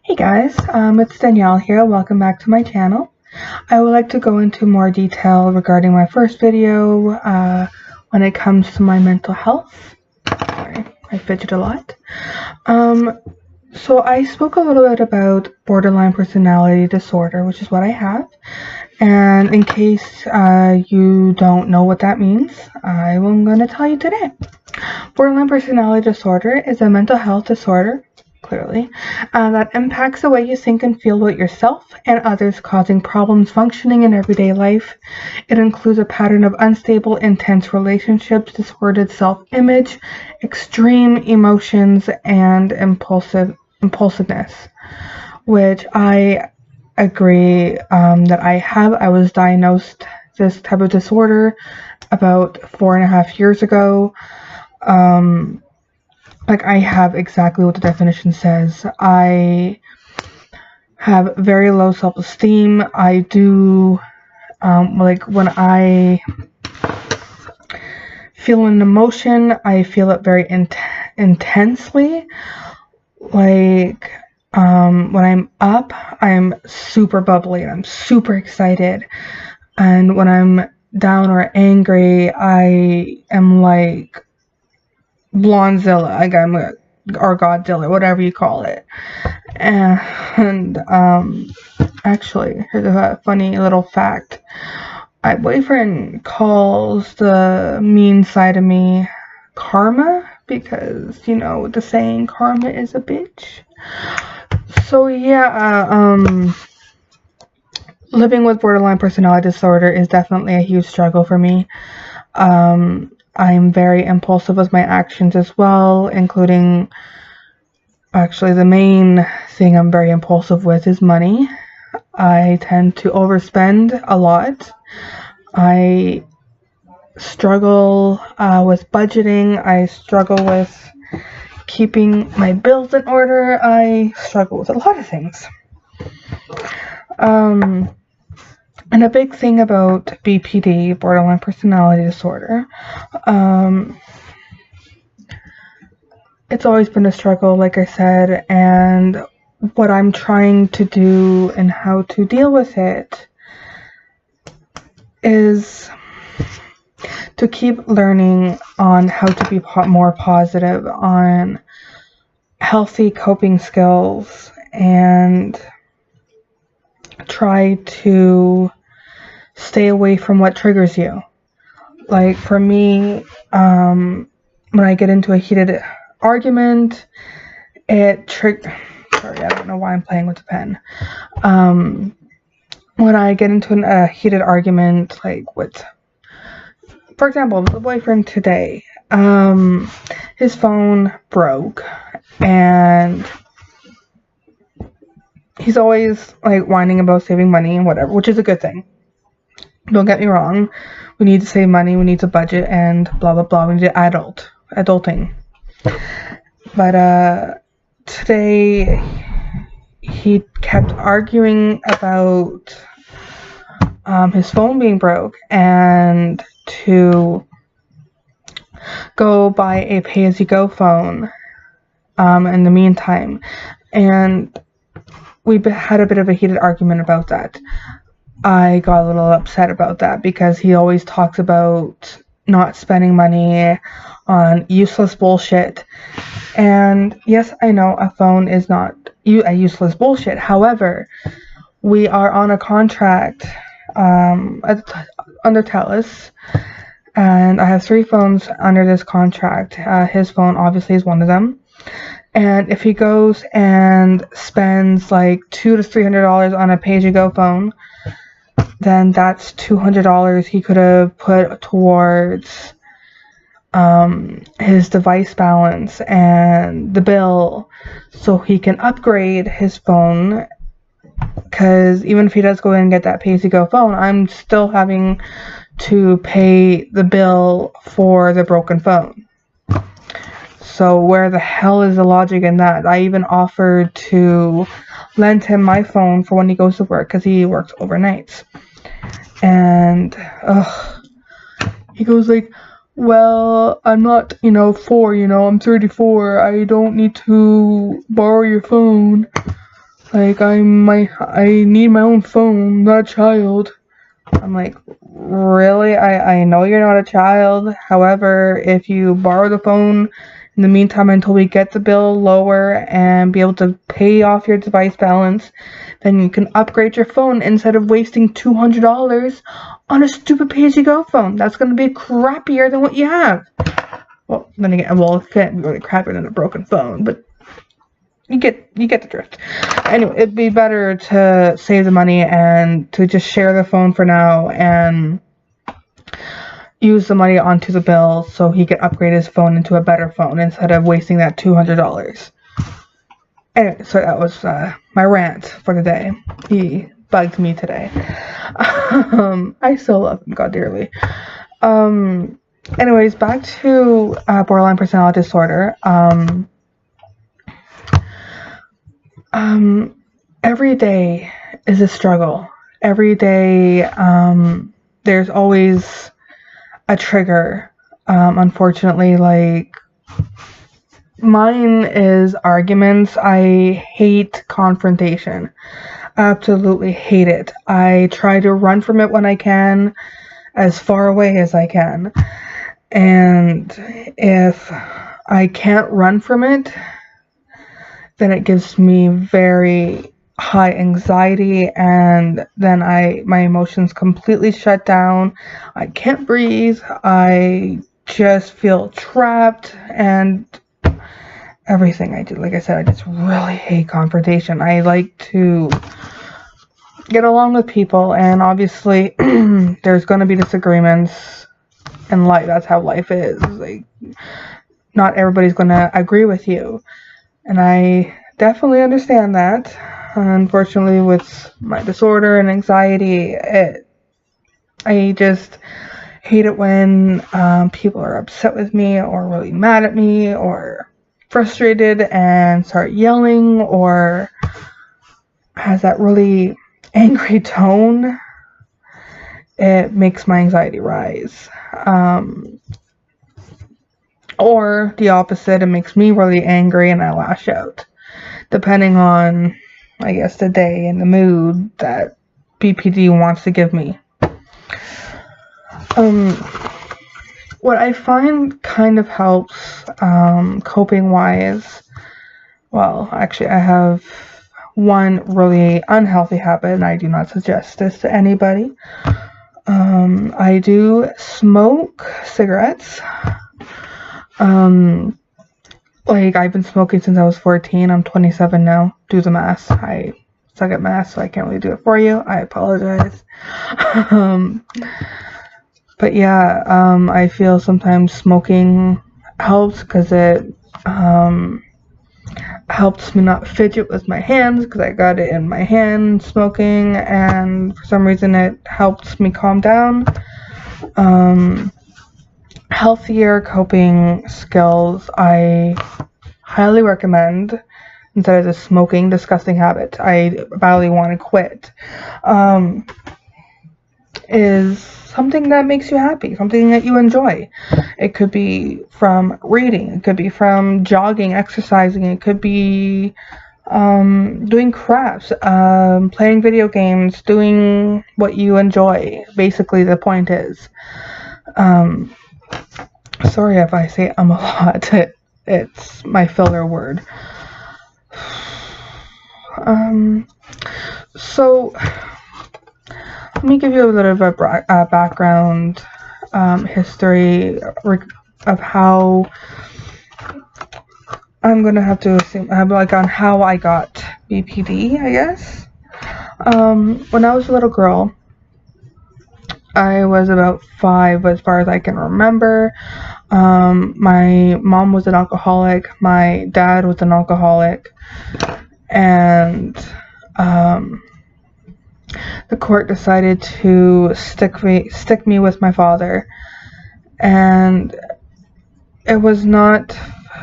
Hey guys, it's Danielle here. Welcome back to my channel. I would like to go into more detail regarding my first video when it comes to my mental health. Sorry, I fidget a lot. So I spoke a little bit about borderline personality disorder, which is what I have. And in case you don't know what that means, I'm going to tell you today. Borderline personality disorder is a mental health disorder, clearly, that impacts the way you think and feel about yourself and others, causing problems functioning in everyday life. It includes a pattern of unstable, intense relationships, distorted self-image, extreme emotions, and impulsiveness, which I agree that I have. I was diagnosed this type of disorder about 4.5 years ago. Like, I have exactly what the definition says. I have very low self-esteem. I do, like, when I feel an emotion, I feel it very intensely. Like, when I'm up, I'm super bubbly and I'm super excited. And when I'm down or angry, I am like Blondzilla, like I'm or Godzilla, whatever you call it. And actually, here's a funny little fact. My boyfriend calls the mean side of me karma, because, you know, the saying, karma is a bitch. So yeah, living with borderline personality disorder is definitely a huge struggle for me. I'm very impulsive with my actions as well, including, actually, the main thing I'm very impulsive with is money. I tend to overspend a lot. I struggle with budgeting. I struggle with keeping my bills in order. I struggle with a lot of things. And a big thing about BPD, borderline personality disorder, it's always been a struggle, like I said, and what I'm trying to do and how to deal with it is to keep learning on how to be more positive, on healthy coping skills, and try to stay away from what triggers you. Like, for me, when I get into a heated argument, sorry, I don't know why I'm playing with the pen. When I get into a heated argument, like with, for example, the boyfriend today, his phone broke, and he's always like whining about saving money and whatever, which is a good thing. Don't get me wrong. We need to save money, we need to budget, and blah blah blah. We need to adulting. But today he kept arguing about his phone being broke and to go buy a pay-as-you-go phone in the meantime. And we had a bit of a heated argument about that. I got a little upset about that because he always talks about not spending money on useless bullshit. And yes, I know a phone is not a useless bullshit. However, we are on a contract under TELUS, and I have 3 phones under this contract. His phone obviously is one of them. And if he goes and spends like $200 to $300 on a pay-as-you-go phone, then that's $200 he could have put towards his device balance and the bill, so he can upgrade his phone. Because even if he does go in and get that pay-as-you-go phone, I'm still having to pay the bill for the broken phone. So where the hell is the logic in that? I even offered to lend him my phone for when he goes to work, because he works overnights. And he goes like, well, I'm not, 4, I'm 34. I don't need to borrow your phone. Like, I need my own phone, not a child. I'm like, really? I know you're not a child. However, if you borrow the phone in the meantime until we get the bill lower and be able to pay off your device balance, then you can upgrade your phone instead of wasting $200 on a stupid pay-as-you-go phone. That's going to be crappier than what you have. Well, then again, it can't be really crappier than a broken phone, but you get the drift. Anyway, it'd be better to save the money and to just share the phone for now and use the money onto the bill so he can upgrade his phone into a better phone instead of wasting that $200. Anyway, so that was my rant for the day. He bugged me today. I still love him, God dearly. Anyways, back to borderline personality disorder. Every day is a struggle. Every day, there's always a trigger. Unfortunately, like, mine is arguments. I hate confrontation. Absolutely hate it. I try to run from it when I can, as far away as I can. And if I can't run from it, then it gives me very high anxiety, and then my emotions completely shut down. I can't breathe. I just feel trapped, and everything I do, like I said, I just really hate confrontation. I like to get along with people, and obviously there's going to be disagreements in life. That's how life is. Like, not everybody's going to agree with you. And I definitely understand that. Unfortunately, with my disorder and anxiety, I just hate it when people are upset with me or really mad at me or frustrated and start yelling or has that really angry tone. It makes my anxiety rise. Or the opposite, it makes me really angry and I lash out. Depending on, I guess, the day and the mood that BPD wants to give me. What I find kind of helps coping wise, well, actually I have one really unhealthy habit and I do not suggest this to anybody. I do smoke cigarettes. Like, I've been smoking since I was 14. I'm 27 now. Do the math. I suck at math, so I can't really do it for you. I apologize. But yeah, I feel sometimes smoking helps because it helps me not fidget with my hands because I got it in my hand smoking, and for some reason it helps me calm down. Healthier coping skills I highly recommend instead of the smoking disgusting habit I badly want to quit, is something that makes you happy, something that you enjoy. It could be from reading, it could be from jogging, exercising, it could be doing crafts, playing video games, doing what you enjoy. Basically, the point is, sorry if I say a lot. It's my filler word. So let me give you a little bit of a background history of how I'm gonna have to assume, like, on how I got BPD, I guess. When I was a little girl, I was about 5 as far as I can remember. My mom was an alcoholic, my dad was an alcoholic, and the court decided to stick me with my father, and it was not,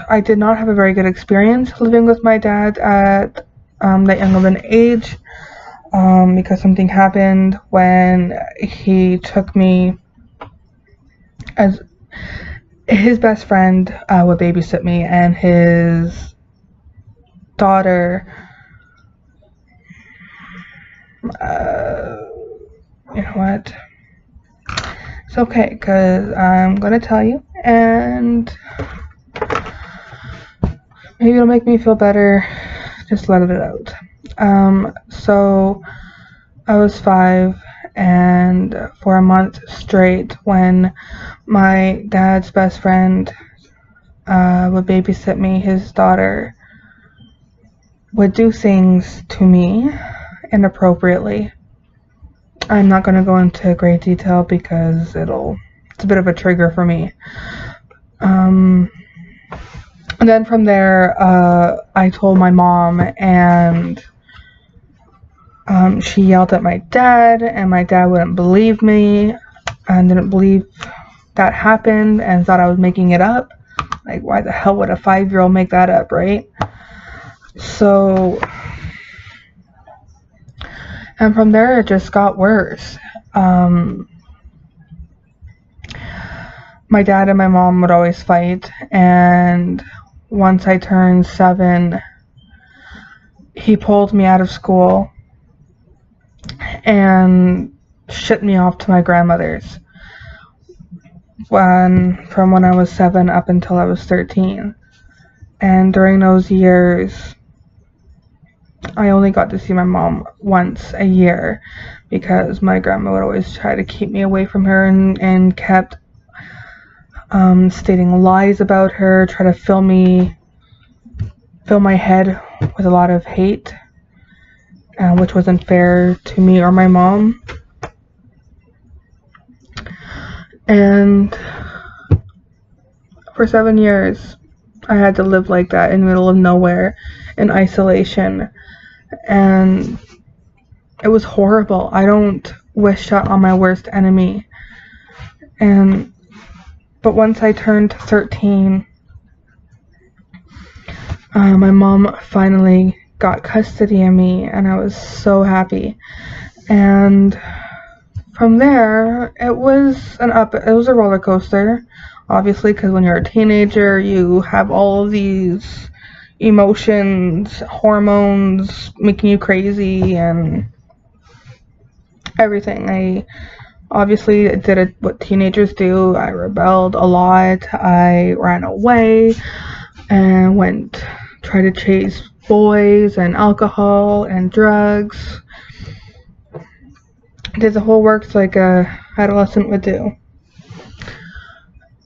I did not have a very good experience living with my dad at that young of an age, because something happened when he took me as his best friend would babysit me, and his daughter You know what? It's okay, because I'm going to tell you, and maybe it'll make me feel better. Just let it out. So I was 5, and for a month straight, when my dad's best friend would babysit me, his daughter would do things to me inappropriately. I'm not going to go into great detail because it's a bit of a trigger for me. And then from there, I told my mom, and she yelled at my dad, and my dad wouldn't believe me and didn't believe that happened and thought I was making it up. Like, why the hell would a 5-year-old make that up, right? So, and from there it just got worse. My dad and my mom would always fight, and once I turned 7, he pulled me out of school and shipped me off to my grandmother's from when I was 7 up until I was 13. And during those years, I only got to see my mom once a year because my grandma would always try to keep me away from her and kept stating lies about her, try to fill my head with a lot of hate, which wasn't fair to me or my mom. And for 7 years, I had to live like that in the middle of nowhere, in isolation, and it was horrible. I don't wish that on my worst enemy. But once I turned 13, my mom finally got custody of me, and I was so happy. And from there, it was a roller coaster, obviously, because when you're a teenager, you have all of these emotions, hormones making you crazy, and everything. I obviously did what teenagers do. I rebelled a lot. I ran away and tried to chase boys and alcohol and drugs. Did the whole works like a adolescent would do.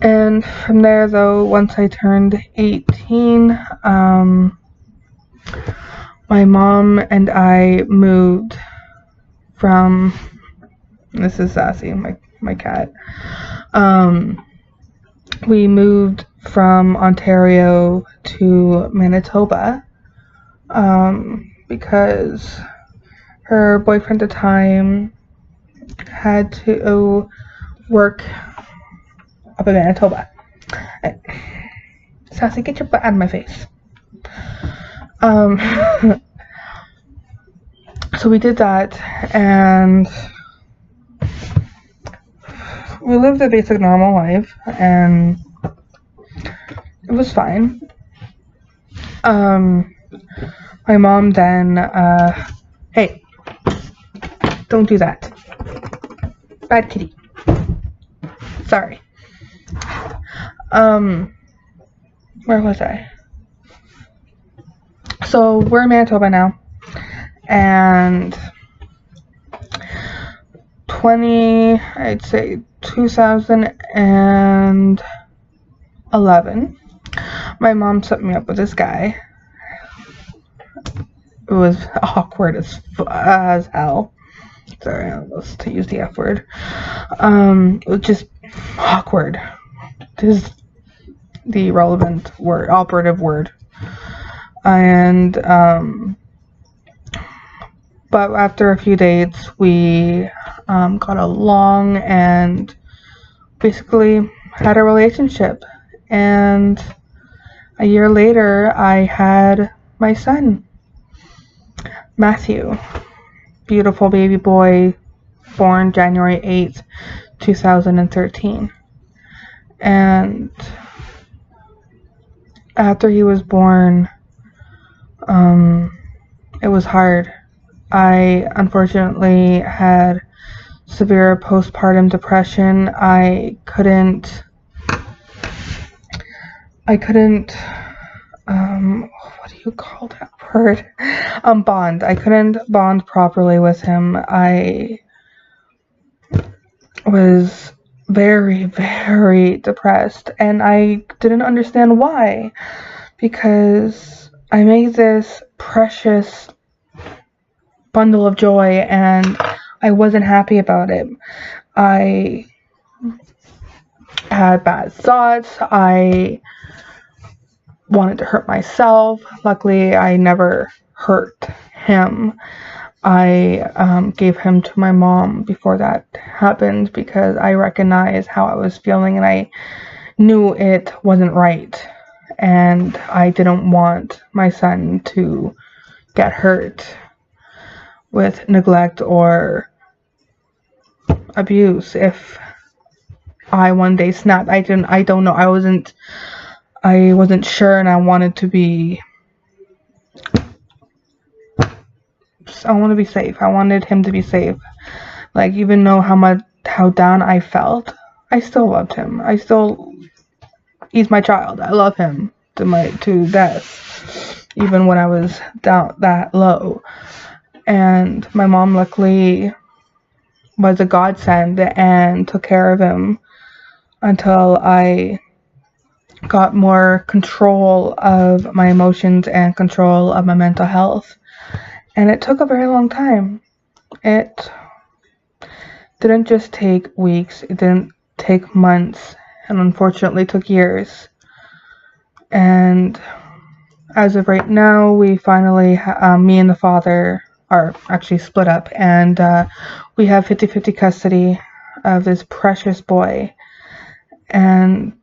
And from there, though, once I turned 18, my mom and I moved from, this is Sassy, my cat. We moved from Ontario to Manitoba because her boyfriend at the time had to work up in Manitoba. Sassy, get your butt out of my face. So we did that, and we lived a basic normal life, and it was fine. My mom then, hey, don't do that. Bad kitty. Sorry. Where was I? So we're in Manitoba now, and 2011, my mom set me up with this guy. It was awkward as hell. Sorry, I was to use the F word. It was just awkward. This is the relevant word, operative word. And but after a few dates, we got along and basically had a relationship. And a year later, I had my son, Matthew. Beautiful baby boy, born January 8th, 2013. And after he was born, it was hard. I unfortunately had severe postpartum depression. I couldn't, what do you call that word? Bond. I couldn't bond properly with him. I was very, very depressed, and I didn't understand why, because I made this precious bundle of joy and I wasn't happy about it. I had bad thoughts. I wanted to hurt myself. Luckily, I never hurt him. I gave him to my mom before that happened because I recognized how I was feeling and I knew it wasn't right. And I didn't want my son to get hurt with neglect or abuse. If I one day snapped, I don't know. I wasn't sure, and I wanted to be safe. I wanted him to be safe. Like, even though how down I felt, I still loved him. He's my child. I love him to death, even when I was down that low. And my mom luckily was a godsend and took care of him until I got more control of my emotions and control of my mental health. And it took a very long time. It didn't just take weeks, it didn't take months, and unfortunately took years. And as of right now, we finally, me and the father are actually split up, and we have 50-50 custody of this precious boy. And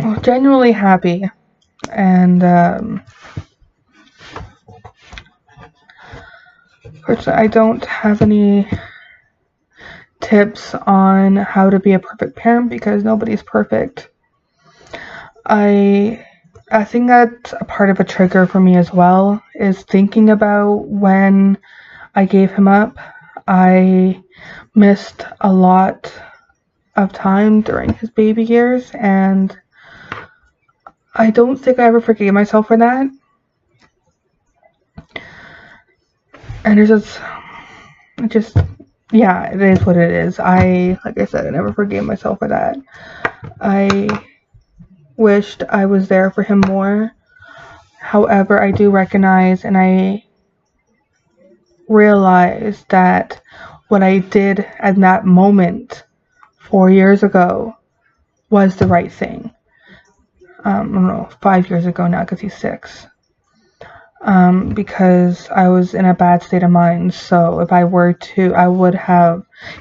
we're genuinely happy. And I don't have any tips on how to be a perfect parent because nobody's perfect. I think that's a part of a trigger for me as well, is thinking about when I gave him up. I missed a lot of time during his baby years, and I don't think I ever forgave myself for that. And it is what it is. Like I said, I never forgave myself for that. I wished I was there for him more. However, I do recognize and I realize that what I did at that moment 4 years ago was the right thing. I don't know, 5 years ago now because he's 6. Because I was in a bad state of mind. So if I were to,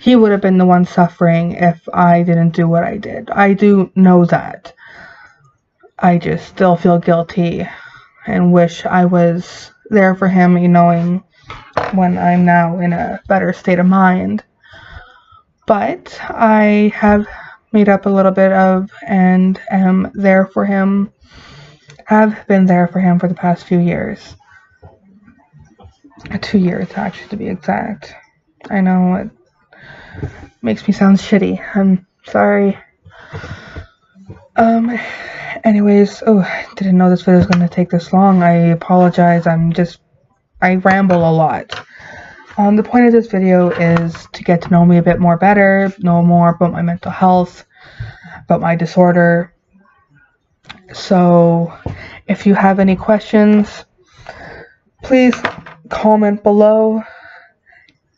he would have been the one suffering if I didn't do what I did. I do know that. I just still feel guilty and wish I was there for him, knowing when I'm now in a better state of mind. But I have made up a little bit of and am there for him. Have been there for him for the past few years. 2 years, actually, to be exact. I know it makes me sound shitty. I'm sorry. Anyways, I didn't know this video was going to take this long. I apologize. I ramble a lot. The point of this video is to get to know me a bit more better, know more about my mental health, about my disorder. So, if you have any questions, please comment below.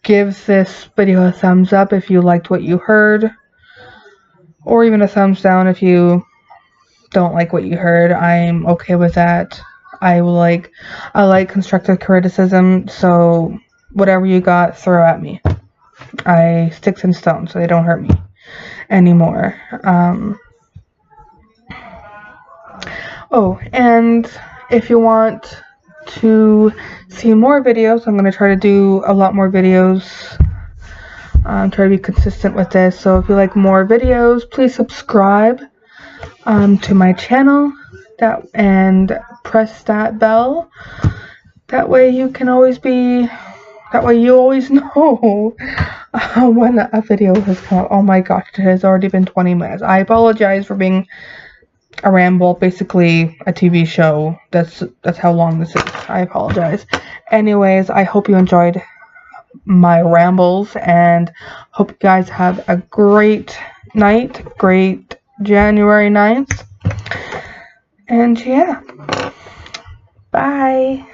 Give this video a thumbs up if you liked what you heard, or even a thumbs down if you don't like what you heard. I'm okay with that. I like constructive criticism, so whatever you got, throw at me. Sticks and stones, so they don't hurt me anymore. And if you want to see more videos, I'm going to try to do a lot more videos. Try to be consistent with this. So if you like more videos, please subscribe to my channel and press that bell That way you can always be, that way you always know when a video has come up. Oh my gosh, it has already been 20 minutes. I apologize for being a ramble, basically a TV show. That's how long this is. I apologize. Anyways, I hope you enjoyed my rambles and hope you guys have a great night, great January 9th. And yeah, bye.